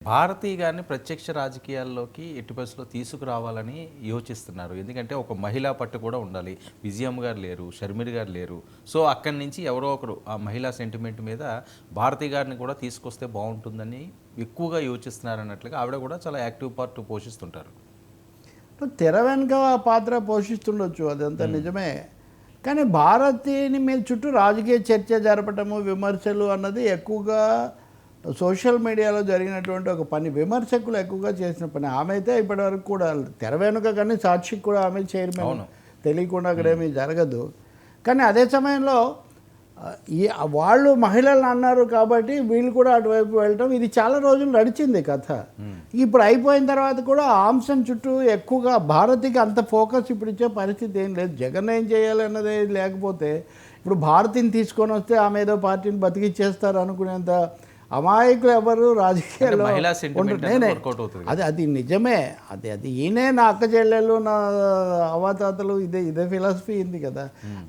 భారతీయ గారిని ప్రత్యక్ష రాజకీయాల్లోకి ఎట్టి పరిస్థితుల్లో తీసుకురావాలని యోచిస్తున్నారు. ఎందుకంటే ఒక మహిళా పట్టు కూడా ఉండాలి. విజయమ్మ గారు లేరు, షర్మిల గారు లేరు. సో అక్కడి నుంచి ఎవరో ఒకరు ఆ మహిళా సెంటిమెంట్ మీద భారతీయ గారిని కూడా తీసుకొస్తే బాగుంటుందని ఎక్కువగా యోచిస్తున్నారన్నట్లుగా ఆవిడ కూడా చాలా యాక్టివ్ పార్ట్ పోషిస్తుంటారు. తెర వెనుక పాత్ర పోషిస్తుండొచ్చు, అదంతా నిజమే. కానీ భారతీయుని మీద చుట్టూ రాజకీయ చర్చ జరపటము, విమర్శలు అన్నది ఎక్కువగా సోషల్ మీడియాలో జరిగినటువంటి ఒక పని. విమర్శకులు ఎక్కువగా చేసిన పని. ఆమె అయితే ఇప్పటివరకు కూడా తెర వెనుక కానీ సాక్షికి కూడా ఆమె చైర్మన్, తెలియకుండా అక్కడేమీ జరగదు. కానీ అదే సమయంలో ఈ వాళ్ళు మహిళలను అన్నారు కాబట్టి వీళ్ళు కూడా అటువైపు వెళ్ళటం, ఇది చాలా రోజులు నడిచింది కథ. ఇప్పుడు అయిపోయిన తర్వాత కూడా ఆ అంశం చుట్టూ ఎక్కువగా భారతికి అంత ఫోకస్ ఇప్పుడు ఇచ్చే పరిస్థితి ఏం లేదు. జగన్ ఏం చేయాలి అన్నది లేకపోతే ఇప్పుడు భారతిని తీసుకొని వస్తే ఆమె ఏదో పార్టీని బతికిచ్చేస్తారు అనుకునేంత అమాయకులు ఎవరు రాజకీయాల్లో అది నిజమే. అది ఈయనే నా అక్క చెల్లెళ్ళు, నా అవాతాతలు, ఇదే ఫిలాసఫీ ఉంది కదా.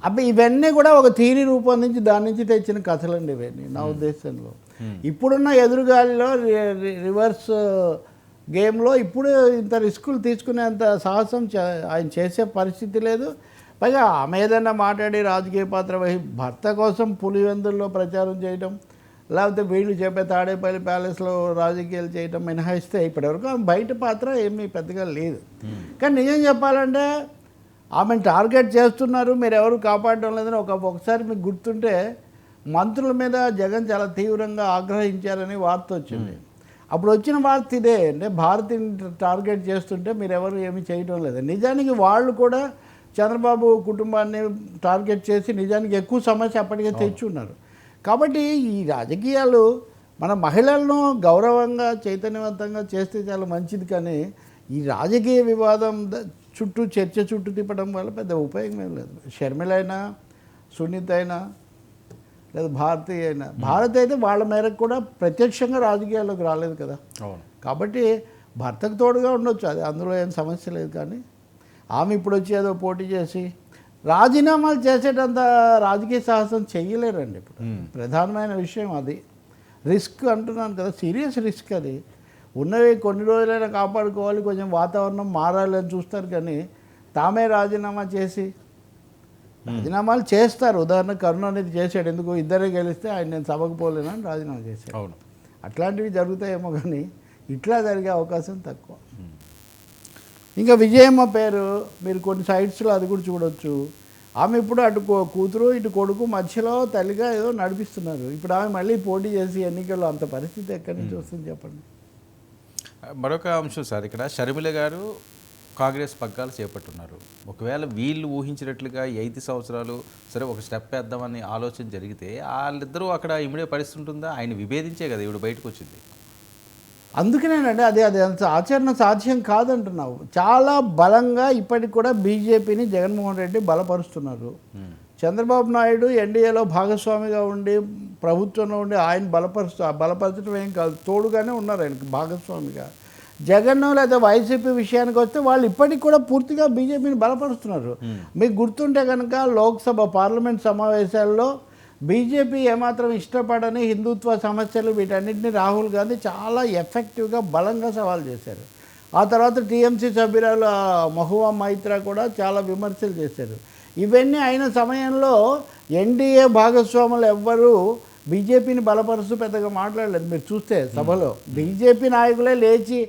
అప్పుడు ఇవన్నీ కూడా ఒక థియరీ రూపొందించి దాని నుంచి తెచ్చిన కథలండి ఇవన్నీ నా ఉద్దేశంలో. ఇప్పుడున్న ఎదురుగాలిలో రివర్స్ గేమ్లో ఇప్పుడు ఇంత రిస్కులు తీసుకునేంత సాహసం ఆయన చేసే పరిస్థితి లేదు. పైగా ఆమె ఏదైనా మాట్లాడి రాజకీయ పాత్ర భర్త కోసం పులివెందుల్లో ప్రచారం చేయడం, లేకపోతే వీళ్ళు చెప్పే తాడేపల్లి ప్యాలెస్లో రాజకీయాలు చేయటం మినహాయిస్తే ఇప్పటివరకు బయట పాత్ర ఏమీ పెద్దగా లేదు. కానీ నిజం చెప్పాలంటే ఆమెను టార్గెట్ చేస్తున్నారు, మీరు ఎవరు కాపాడడం లేదని ఒకసారి మీకు గుర్తుంటే మంత్రుల మీద జగన్ చాలా తీవ్రంగా ఆగ్రహించారని వార్త వచ్చింది. అప్పుడు వచ్చిన వార్త ఇదే, అంటే భారతిని టార్గెట్ చేస్తుంటే మీరు ఎవరు ఏమీ చేయడం లేదు. నిజానికి వాళ్ళు కూడా చంద్రబాబు కుటుంబాన్ని టార్గెట్ చేసి నిజానికి ఎక్కువ సమస్య అప్పటికే తెచ్చున్నారు. కాబట్టి ఈ రాజకీయాలు మన మహిళలను గౌరవంగా చైతన్యవంతంగా చేస్తే చాలా మంచిది. కానీ ఈ రాజకీయ వివాదం చుట్టూ చర్చ చుట్టూ తిప్పడం వల్ల పెద్ద ఉపయోగం ఏం లేదు. షర్మిల అయినా, సునీత అయినా, లేదా భారతి అయినా, భారతి అయితే వాళ్ళ మేరకు కూడా ప్రత్యక్షంగా రాజకీయాల్లోకి రాలేదు కదా. కాబట్టి భర్తకు తోడుగా ఉండొచ్చు, అది అందులో ఏం సమస్య లేదు. కానీ ఆమె ఇప్పుడు వచ్చి ఏదో పోటీ చేసి రాజీనామాలు చేసేటంత రాజకీయ సాహసం చెయ్యలేరండి. ఇప్పుడు ప్రధానమైన విషయం అది. రిస్క్ అంటున్నాను కదా, సీరియస్ రిస్క్ అది. ఉన్నవి కొన్ని రోజులైనా కాపాడుకోవాలి, కొంచెం వాతావరణం మారాలి అని చూస్తారు. కానీ తామే రాజీనామా చేసి, రాజీనామాలు చేస్తారు. ఉదాహరణ కరుణానిధి చేశాడు, ఎందుకు ఇద్దరే గెలిస్తే ఆయన నేను సభకు పోలేనని రాజీనామా చేశాడు. అవును, అట్లాంటివి జరుగుతాయేమో కానీ ఇట్లా జరిగే అవకాశం తక్కువ. ఇంకా విజయమ్మ పేరు మీరు కొన్ని సైట్స్లో అది కూడా చూడొచ్చు. ఆమె ఇప్పుడు అటు కూతురు ఇటు కొడుకు మధ్యలో తల్లిగా ఏదో నడిపిస్తున్నారు. ఇప్పుడు ఆమె మళ్ళీ పోటీ చేసి ఎన్నికల్లో అంత పరిస్థితి ఎక్కడి నుంచి వస్తుంది చెప్పండి. మరొక అంశం సార్, ఇక్కడ షర్మిల గారు కాంగ్రెస్ పగ్గాలు చేపట్టున్నారు. ఒకవేళ వీళ్ళు ఊహించినట్లుగా 5 సంవత్సరాలు సరే ఒక స్టెప్ వేద్దామని ఆలోచన జరిగితే వాళ్ళిద్దరూ అక్కడ ఇమిడే పరిస్థితి ఉంటుందా? ఆయన విభేదించే కదా ఇప్పుడు బయటకు వచ్చింది. అందుకనేనండి అది అంత ఆచరణ సాధ్యం కాదంటున్నావు. చాలా బలంగా ఇప్పటికి కూడా బీజేపీని జగన్మోహన్ రెడ్డి బలపరుస్తున్నారు. చంద్రబాబు నాయుడు ఎన్డీఏలో భాగస్వామిగా ఉండి ప్రభుత్వంలో ఉండి ఆయన బలపరచడం ఏం కాదు, తోడుగానే ఉన్నారు ఆయనకి భాగస్వామిగా. జగన్ లేదా వైసీపీ విషయానికి వస్తే వాళ్ళు ఇప్పటికి కూడా పూర్తిగా బీజేపీని బలపరుస్తున్నారు. మీకు గుర్తుంటే కనుక లోక్సభ పార్లమెంట్ సమావేశాల్లో బీజేపీ ఏమాత్రం ఇష్టపడని హిందుత్వ సమస్యలు వీటన్నిటిని రాహుల్ గాంధీ చాలా ఎఫెక్టివ్గా బలంగా సవాల్ చేశారు. ఆ తర్వాత టీఎంసీ సభ్యురాలు మహువా మైత్రా కూడా చాలా విమర్శలు చేశారు. ఇవన్నీ అయిన సమయంలో ఎన్డీఏ భాగస్వాములు ఎవ్వరూ బీజేపీని బలపరుస్తూ పెద్దగా మాట్లాడలేదు. మీరు చూస్తే సభలో బీజేపీ నాయకులే లేచి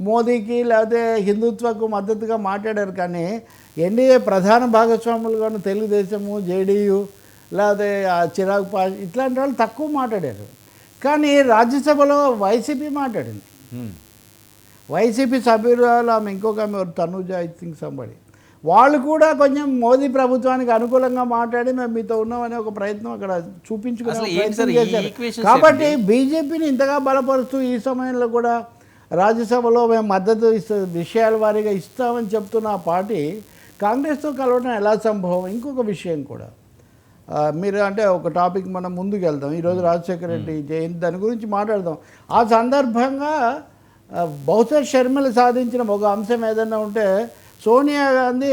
మోదీకి లేకపోతే హిందుత్వకు మద్దతుగా మాట్లాడారు. కానీ ఎన్డీఏ ప్రధాన భాగస్వాములుగా తెలుగుదేశము, జేడీయూ లేకపోతే చిరాగ్ పాషా ఇట్లాంటి వాళ్ళు తక్కువ మాట్లాడారు. కానీ రాజ్యసభలో వైసీపీ మాట్లాడింది. వైసీపీ సభ్యురాలు ఆమె ఇంకొక ఆమె తనుజ, ఐ థింక్ సంబడి, వాళ్ళు కూడా కొంచెం మోదీ ప్రభుత్వానికి అనుకూలంగా మాట్లాడి మేము మీతో ఉన్నామనే ఒక ప్రయత్నం అక్కడ చూపించుకునే ప్రయత్నం చేశారు. కాబట్టి బీజేపీని ఇంతగా బలపరుస్తూ ఈ సమయంలో కూడా రాజ్యసభలో మేము మద్దతు విషయాల వారీగా ఇస్తామని చెప్తున్న ఆ పార్టీ కాంగ్రెస్తో కలవడం ఎలా సంభవం? ఇంకొక విషయం కూడా మీరు అంటే ఒక టాపిక్ మనం ముందుకు వెళ్దాం. ఈరోజు రాజశేఖర రెడ్డి జయంతి, దాని గురించి మాట్లాడదాం. ఆ సందర్భంగా బహుశా షర్మిల సాధించిన ఒక అంశం ఏదైనా ఉంటే సోనియా గాంధీ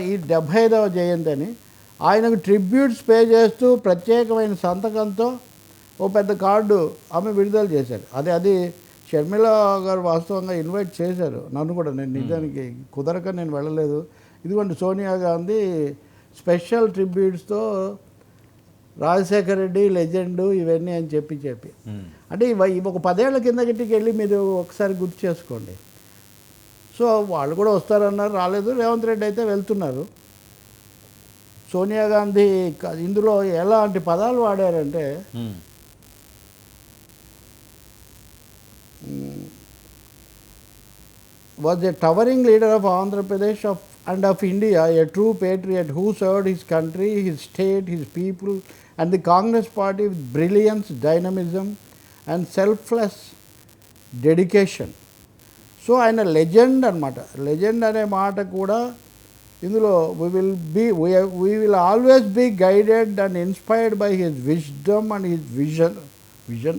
ఈ 75వ జయంతి అని ఆయనకు ట్రిబ్యూట్స్ పే చేస్తూ ప్రత్యేకమైన సంతకంతో ఓ పెద్ద కార్డు ఆమె విడుదల చేశారు. అది షర్మిల గారు వాస్తవంగా ఇన్వైట్ చేశారు నన్ను కూడా. నేను నిజానికి కుదరక నేను వెళ్ళలేదు. ఇదిగోండి సోనియా గాంధీ స్పెషల్ ట్రిబ్యూట్స్తో రాజశేఖర రెడ్డి లెజెండ్ ఇవన్నీ అని చెప్పి అంటే ఇవి ఒక 10 ఏళ్ల కిందకి వెళ్ళి మీరు ఒకసారి గుర్తు చేసుకోండి. సో వాళ్ళు కూడా వస్తారన్నారు, రాలేదు. రేవంత్ రెడ్డి అయితే వెళ్తున్నారు. సోనియా గాంధీ ఇందులో ఎలాంటి పదాలు వాడారంటే was a towering leader of Andhra Pradesh and of India, a true patriot who served his country, his state, his people and the Congress party with brilliance, dynamism and selfless dedication. So ఆయన legend అనమాట. Legend అనే మాట కూడా ఇందులో we will always be guided and inspired by his wisdom and his vision.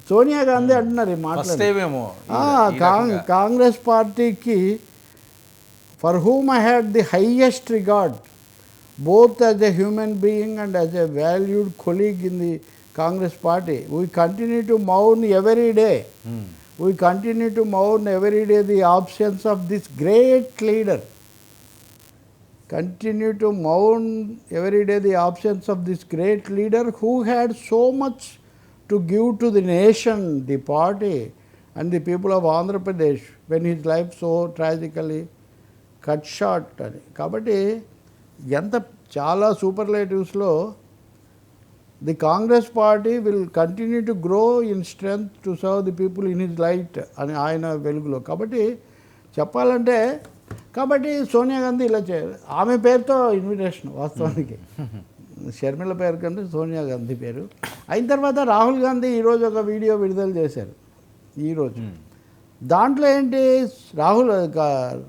Sonia Gandhi అంటున్నారు ఈ మాటలు. కాంగ్రెస్ పార్టీకి for whom I had the highest regard both as a human being and as a valued colleague in the Congress party. We continue to మౌన్ every day. We continue to mourn every day the absence of this great leader. Continue to mourn every day the absence of this great leader who had so much to give to the nation, the party and the people of Andhra Pradesh when his life so tragically cut short. కాబట్టి ఎంత చాలా సూపర్లేటివ్స్లో the Congress party will continue to grow in strength to serve the people in his light అని ఆయన వెలుగులో. కాబట్టి చెప్పాలంటే సోనియా గాంధీ ఇలా చేయాలి. ఆమె పేరుతో ఇన్విటేషన్ వాస్తవానికి షర్మిల పేరు కంటే సోనియా గాంధీ పేరు. అయిన తర్వాత రాహుల్ గాంధీ ఈరోజు ఒక వీడియో విడుదల చేశారు. ఈరోజు దాంట్లో ఏంటి,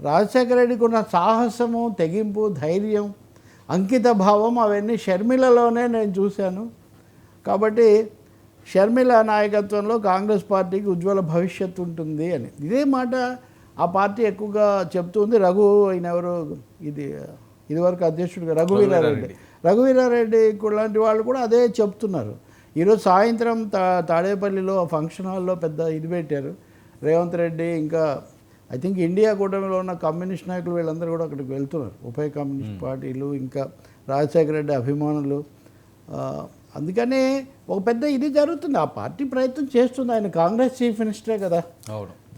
రాజశేఖర రెడ్డికి ఉన్న సాహసము, తెగింపు, ధైర్యం, అంకిత భావం అవన్నీ షర్మిలలోనే నేను చూశాను. కాబట్టి షర్మిల నాయకత్వంలో కాంగ్రెస్ పార్టీకి ఉజ్వల భవిష్యత్తు ఉంటుంది అని ఇదే మాట ఆ పార్టీ ఎక్కువగా చెప్తుంది. ఆయన ఎవరు ఇదివరకు అధ్యక్షుడిగా రఘువీరారెడ్డి లాంటి వాళ్ళు కూడా అదే చెప్తున్నారు. ఈరోజు సాయంత్రం తాడేపల్లిలో ఫంక్షన్ హాల్లో పెద్ద ఇది పెట్టారు. రేవంత్ రెడ్డి ఇంకా ఐ థింక్ ఇండియా కూటమిలో ఉన్న కమ్యూనిస్ట్ నాయకులు వీళ్ళందరూ కూడా అక్కడికి వెళ్తున్నారు. ఉభయ కమ్యూనిస్ట్ పార్టీలు ఇంకా రాజశేఖర రెడ్డి అభిమానులు. అందుకని ఒక పెద్ద ఇది జరుగుతుంది. ఆ పార్టీ ప్రయత్నం చేస్తుంది. ఆయన కాంగ్రెస్ చీఫ్ మినిస్టరే కదా.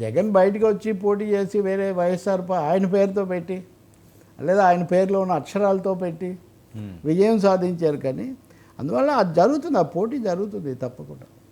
జగన్ బయటకు వచ్చి పోటీ చేసి వేరే వైఎస్ఆర్ ఆయన పేరుతో పెట్టి లేదా ఆయన పేరులో ఉన్న అక్షరాలతో పెట్టి విజయం సాధించారు. కానీ అందువల్ల అది జరుగుతుంది, ఆ పోటీ జరుగుతుంది తప్పకుండా.